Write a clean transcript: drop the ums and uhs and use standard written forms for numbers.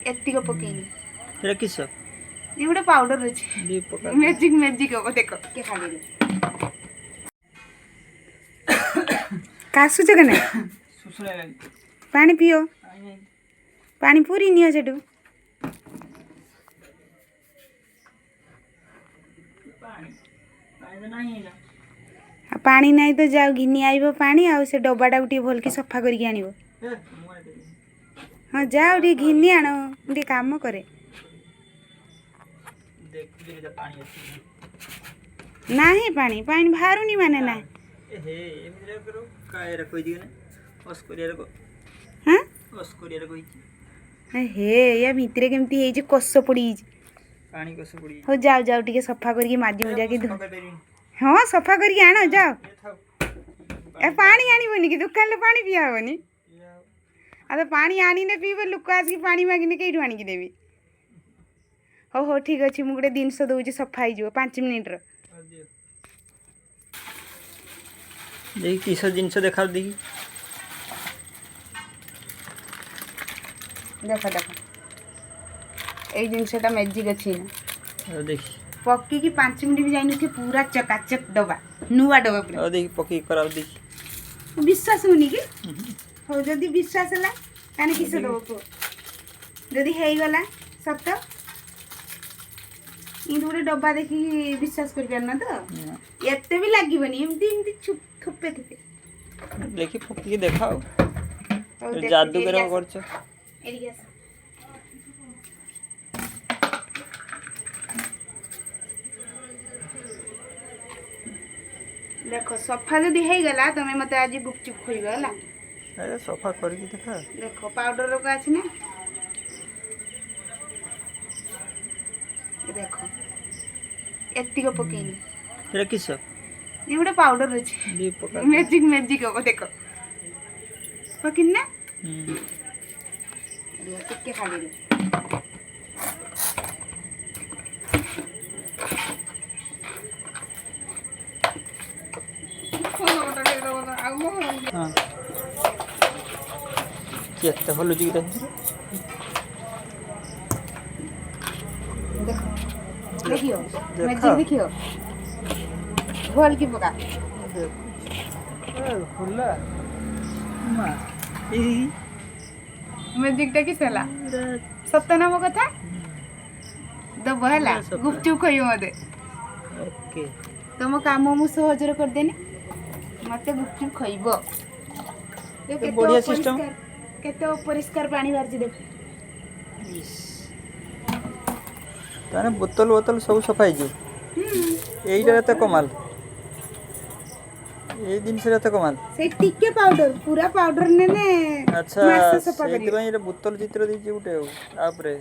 एत्तिक पकेनी एटा किस ये गोटे पाउडर अच्छे दी पका मैजिक मैजिक हम देख के खाली कासुच के ना सुसुरा लागी पानी पियो आई पानी पूरी नियो सेठू पानी पानी तो नहीं है पानी नहीं तो जाओ घिनी आइब पानी आउ से डब्बाटा टे भल की सफा करके आनिब ए मुआ दे हाँ जाओ टे घिनी आण टे काम करे देख दे पानी अछि नहीं पानी पानी बाहरुनी माने ना ए हे एमिरे करो काय रे कोइ दिने अस्कोरिया रे को हाँ अस्कोरिया रे कोइ हे या भितरे केमती हे जे कस पड़ी पानी कस पड़ी हो जाओ जाओ टे सफा करके माजी मुजा के धो पका देरी हाँ सफा करके आण जाओ ये थाओ ए पानी आनिबनी कि दुकान पानी पिया हबनी आ तो पानी आनी ने पीब लोक आसिक पानी मागिने कईठू आनिकी देवी हो हो ठीक अच्छे मुझे गोटे जिनस दूसरी सफा हो 5 मिनिट देखी किस जिनस देखा देखी देख देख ये जिनसटा मैजिक अच्छी ना देखी पक्की की 5 मिनिट भी जाइन पूरा चकाचक डब्बा नुआ डब्बा पूरा देखी पकी कराओ देखी विश्वास होनी कि हो जदि विश्वास है ताने किस दब जदि हो गला सत ये गोटे डब्बा देखी विश्वास कर पारना तो एते भी लागबनी एमती एमती थुपे थुपे देखी पकी देखाओ जादू करे करछ एरिया देखो सफा जदि हो गला तमे मते आज गुपचुप खोइब हला अरे सफा करके देखा देखो पाउडर का अछि ने देखो एत्तिक पकेनी एटा किस ये गोटे पाउडर अच्छे दी पका मैजिक मैजिक हम देख पकिन ना टिके खाली हां केते हलु जी देखो देखियो मैजिक देखियो भल की पका फुला मा मैजिक टा किस हला सत्य नाम कथा दब हला गुपचुप खइयो मते ओके तुम काम मु सहजर कर देनी मते गुपचुप खइबो बढ़िया सिस्टम केते परिष्कार पानी बाहर देख ताने बोतल बोतल सब सफाई जे एइटा तो कमाल ए दिन से तो कमाल से टिके पाउडर पूरा पाउडर ने अच्छा मास सफा करी सेति भाई बोतल चित्र दी जे उठे आपरे